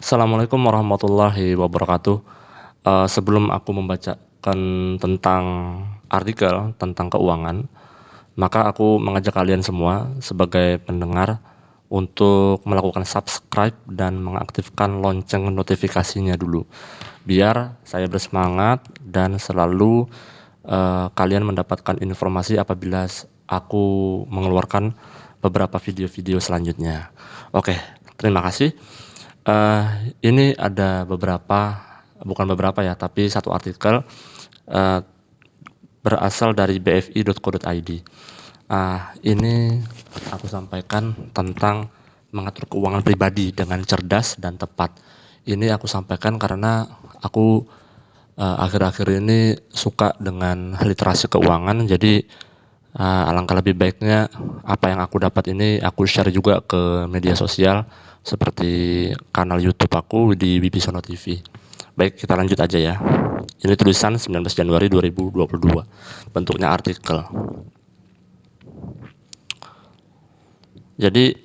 Assalamualaikum warahmatullahi wabarakatuh. Sebelum aku membacakan tentang artikel tentang keuangan, maka aku mengajak kalian semua sebagai pendengar untuk melakukan subscribe dan mengaktifkan lonceng notifikasinya dulu, biar saya bersemangat dan selalu kalian mendapatkan informasi apabila aku mengeluarkan beberapa video-video selanjutnya. Oke, terima kasih. Ini ada bukan beberapa ya, tapi satu artikel berasal dari bfi.co.id. Ini aku sampaikan tentang mengatur keuangan pribadi dengan cerdas dan tepat. Ini aku sampaikan karena aku akhir-akhir ini suka dengan literasi keuangan, jadi alangkah lebih baiknya apa yang aku dapat ini aku share juga ke media sosial seperti kanal YouTube aku di Wibisono TV. Baik, kita lanjut aja ya. Ini tulisan 19 Januari 2022. Bentuknya artikel. Jadi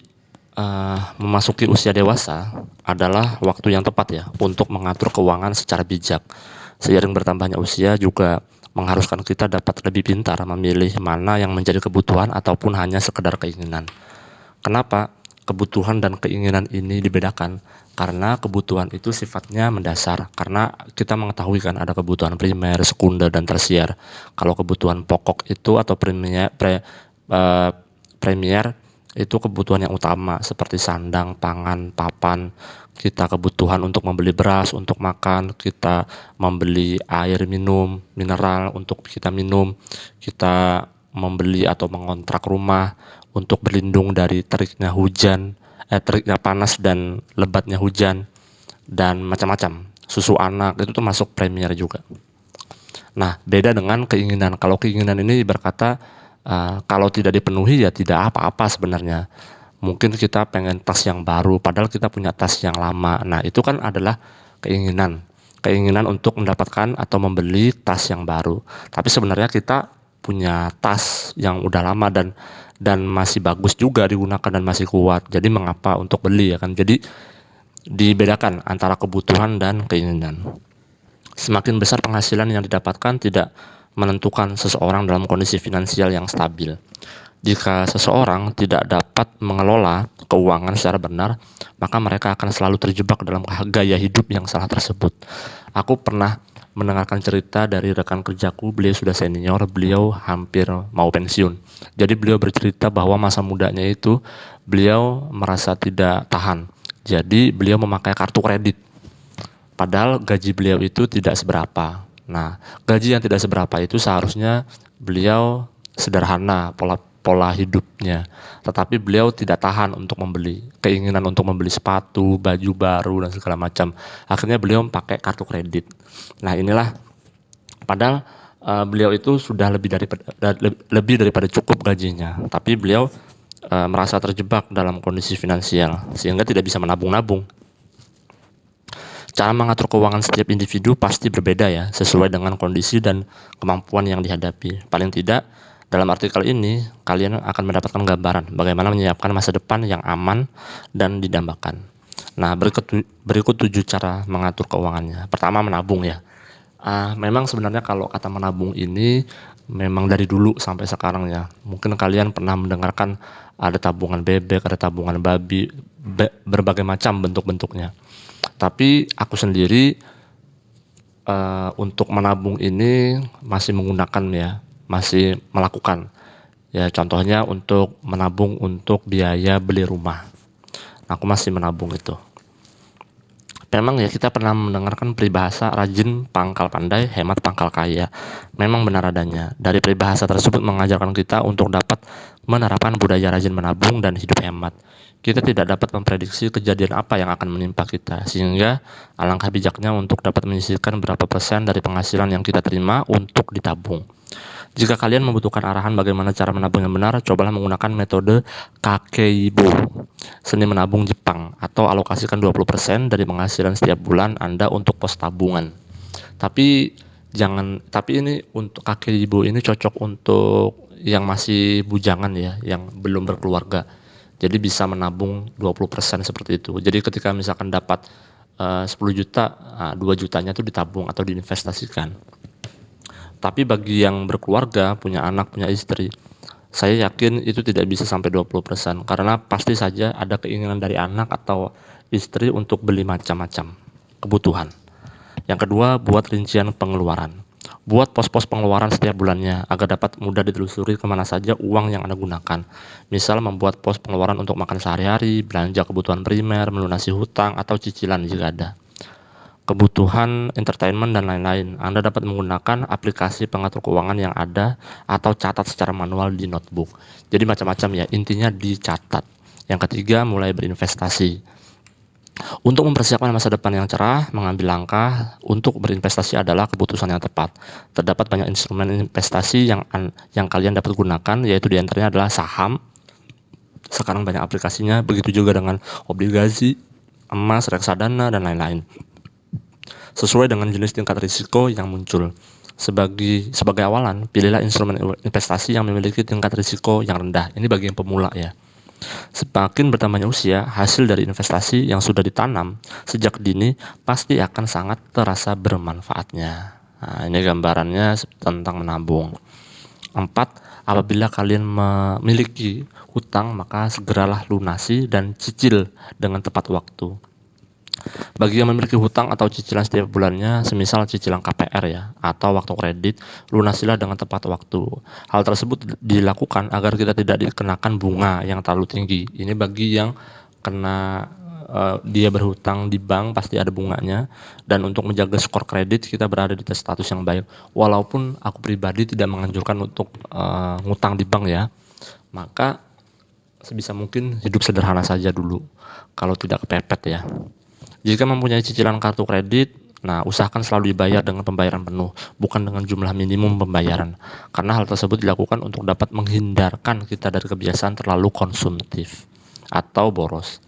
memasuki usia dewasa adalah waktu yang tepat ya untuk mengatur keuangan secara bijak. Seiring bertambahnya usia juga mengharuskan kita dapat lebih pintar memilih mana yang menjadi kebutuhan ataupun hanya sekedar keinginan. Kenapa kebutuhan dan keinginan ini dibedakan? Karena kebutuhan itu sifatnya mendasar, karena kita mengetahui kan ada kebutuhan primer, sekunder, dan tersier. Kalau kebutuhan pokok itu atau premier itu kebutuhan yang utama seperti sandang, pangan, papan. Kita kebutuhan untuk membeli beras untuk makan, kita membeli air minum, mineral untuk kita minum, kita membeli atau mengontrak rumah untuk berlindung dari teriknya panas dan lebatnya hujan, dan macam-macam. Susu anak itu tuh masuk premier juga. Nah, beda dengan keinginan. Kalau keinginan ini berkata kalau tidak dipenuhi ya tidak apa-apa sebenarnya. Mungkin kita pengen tas yang baru, padahal kita punya tas yang lama. Nah, itu kan adalah keinginan. Keinginan untuk mendapatkan atau membeli tas yang baru. Tapi sebenarnya kita punya tas yang udah lama dan masih bagus juga digunakan dan masih kuat. Jadi mengapa untuk beli ya kan? Jadi dibedakan antara kebutuhan dan keinginan. Semakin besar penghasilan yang didapatkan tidak menentukan seseorang dalam kondisi finansial yang stabil. Jika seseorang tidak dapat mengelola keuangan secara benar, maka mereka akan selalu terjebak dalam gaya hidup yang salah tersebut. Aku pernah mendengarkan cerita dari rekan kerjaku, beliau sudah senior, beliau hampir mau pensiun. Jadi beliau bercerita bahwa masa mudanya itu beliau merasa tidak tahan. Jadi beliau memakai kartu kredit. Padahal gaji beliau itu tidak seberapa. Nah, gaji yang tidak seberapa itu seharusnya beliau sederhana pola hidupnya. Tetapi beliau tidak tahan untuk membeli. Keinginan untuk membeli sepatu, baju baru, dan segala macam. Akhirnya beliau pakai kartu kredit. Nah, inilah padahal beliau itu sudah lebih daripada cukup gajinya. Tapi beliau merasa terjebak dalam kondisi finansial sehingga tidak bisa menabung-nabung. Cara mengatur keuangan setiap individu pasti berbeda ya, sesuai dengan kondisi dan kemampuan yang dihadapi. Paling tidak, dalam artikel ini, kalian akan mendapatkan gambaran bagaimana menyiapkan masa depan yang aman dan didambakan. Nah, berikut 7 cara mengatur keuangannya. Pertama, menabung ya. Memang sebenarnya kalau kata menabung ini, memang dari dulu sampai sekarang ya. Mungkin kalian pernah mendengarkan ada tabungan bebek, ada tabungan babi, berbagai macam bentuk-bentuknya. Tapi aku sendiri untuk menabung ini masih masih melakukan. Ya contohnya untuk menabung untuk biaya beli rumah. Aku masih menabung itu. Memang ya kita pernah mendengarkan peribahasa rajin pangkal pandai, hemat pangkal kaya. Memang benar adanya. Dari peribahasa tersebut mengajarkan kita untuk dapat menerapkan budaya rajin menabung dan hidup hemat. Kita tidak dapat memprediksi kejadian apa yang akan menimpa kita, sehingga alangkah bijaknya untuk dapat menyisihkan berapa persen dari penghasilan yang kita terima untuk ditabung. Jika kalian membutuhkan arahan bagaimana cara menabung yang benar, cobalah menggunakan metode Kakeibo, seni menabung Jepang, atau alokasikan 20% dari penghasilan setiap bulan Anda untuk pos tabungan. Tapi ini untuk Kakeibo ini cocok untuk yang masih bujangan ya, yang belum berkeluarga. Jadi bisa menabung 20% seperti itu. Jadi ketika misalkan dapat 10 juta, 2 jutanya tuh ditabung atau diinvestasikan. Tapi bagi yang berkeluarga, punya anak, punya istri, saya yakin itu tidak bisa sampai 20% karena pasti saja ada keinginan dari anak atau istri untuk beli macam-macam kebutuhan. Yang kedua, buat rincian pengeluaran. Buat pos-pos pengeluaran setiap bulannya agar dapat mudah ditelusuri kemana saja uang yang Anda gunakan. Misal membuat pos pengeluaran untuk makan sehari-hari, belanja kebutuhan primer, melunasi hutang, atau cicilan jika ada. Kebutuhan entertainment dan lain-lain. Anda dapat menggunakan aplikasi pengatur keuangan yang ada atau catat secara manual di notebook. Jadi macam-macam ya, intinya dicatat. Yang ketiga, mulai berinvestasi. Untuk mempersiapkan masa depan yang cerah, mengambil langkah untuk berinvestasi adalah keputusan yang tepat. Terdapat banyak instrumen investasi yang kalian dapat gunakan, yaitu diantaranya adalah saham. Sekarang banyak aplikasinya, begitu juga dengan obligasi, emas, reksadana, dan lain-lain. Sesuai dengan jenis tingkat risiko yang muncul. Sebagai awalan, pilihlah instrumen investasi yang memiliki tingkat risiko yang rendah. Ini bagi yang pemula ya. Semakin bertambahnya usia, hasil dari investasi yang sudah ditanam sejak dini pasti akan sangat terasa bermanfaatnya. Nah, ini gambarannya tentang menabung. 4. Apabila kalian memiliki hutang, maka segeralah lunasi dan cicil dengan tepat waktu. Bagi yang memiliki hutang atau cicilan setiap bulannya, semisal cicilan KPR ya, atau waktu kredit, lunasilah dengan tepat waktu. Hal tersebut dilakukan agar kita tidak dikenakan bunga yang terlalu tinggi. Ini bagi yang kena dia berhutang di bank pasti ada bunganya, dan untuk menjaga skor kredit kita berada di status yang baik. Walaupun aku pribadi tidak menganjurkan untuk ngutang di bank ya, maka sebisa mungkin hidup sederhana saja dulu kalau tidak kepepet ya. Jika mempunyai cicilan kartu kredit, nah usahakan selalu dibayar dengan pembayaran penuh, bukan dengan jumlah minimum pembayaran. Karena hal tersebut dilakukan untuk dapat menghindarkan kita dari kebiasaan terlalu konsumtif atau boros.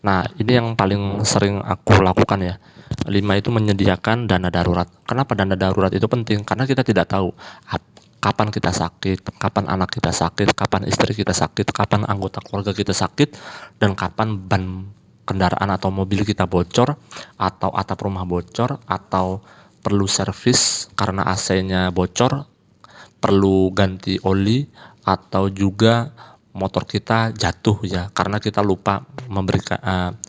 Nah, ini yang paling sering aku lakukan ya. 5 itu menyediakan dana darurat. Kenapa dana darurat itu penting? Karena kita tidak tahu kapan kita sakit, kapan anak kita sakit, kapan istri kita sakit, kapan anggota keluarga kita sakit, dan kapan ban kendaraan atau mobil kita bocor, atau atap rumah bocor, atau perlu servis karena AC-nya bocor, perlu ganti oli, atau juga motor kita jatuh ya karena kita lupa memberikan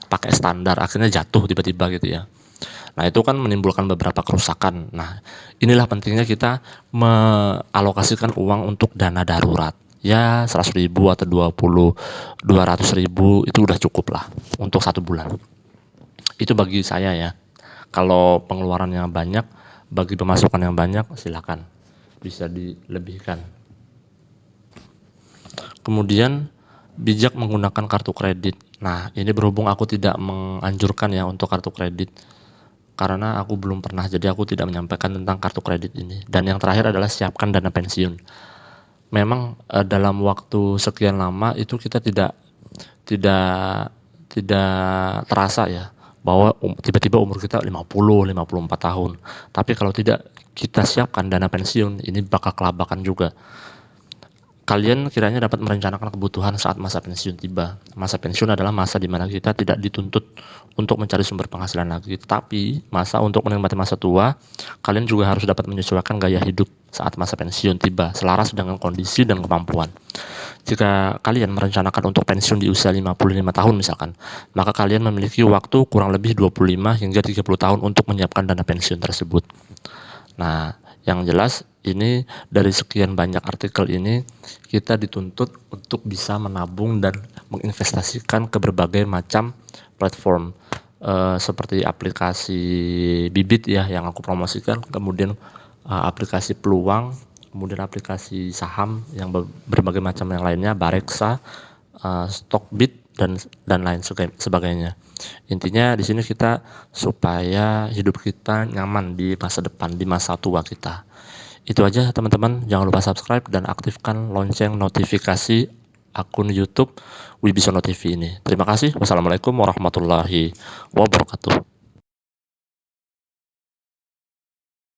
pakai standar, akhirnya jatuh tiba-tiba gitu ya. Nah, itu kan menimbulkan beberapa kerusakan. Nah, inilah pentingnya kita mengalokasikan uang untuk dana darurat. Ya 100.000 atau 200.000 itu udah cukup lah untuk 1 bulan. Itu bagi saya ya. Kalau pengeluarannya banyak, bagi pemasukan yang banyak, silakan bisa dilebihkan. Kemudian bijak menggunakan kartu kredit. Nah, ini berhubung aku tidak menganjurkan ya untuk kartu kredit karena aku belum pernah, jadi aku tidak menyampaikan tentang kartu kredit ini. Dan yang terakhir adalah siapkan dana pensiun. Memang dalam waktu sekian lama itu kita tidak terasa ya bahwa tiba-tiba umur kita 54 tahun. Tapi kalau tidak kita siapkan dana pensiun, ini bakal kelabakan juga. Kalian kiranya dapat merencanakan kebutuhan saat masa pensiun tiba. Masa pensiun adalah masa di mana kita tidak dituntut untuk mencari sumber penghasilan lagi, tapi masa untuk menikmati masa tua. Kalian juga harus dapat menyesuaikan gaya hidup saat masa pensiun tiba, selaras dengan kondisi dan kemampuan. Jika kalian merencanakan untuk pensiun di usia 55 tahun misalkan, maka kalian memiliki waktu kurang lebih 25 hingga 30 tahun untuk menyiapkan dana pensiun tersebut. Nah, yang jelas ini dari sekian banyak artikel ini kita dituntut untuk bisa menabung dan menginvestasikan ke berbagai macam platform seperti aplikasi Bibit ya yang aku promosikan, kemudian aplikasi peluang, kemudian aplikasi saham yang berbagai macam yang lainnya, Bareksa, Stockbit dan lain sebagainya. Intinya di sini kita supaya hidup kita nyaman di masa depan, di masa tua kita. Itu aja teman-teman, jangan lupa subscribe dan aktifkan lonceng notifikasi akun YouTube Wibisono TV ini. Terima kasih. Wassalamualaikum warahmatullahi wabarakatuh.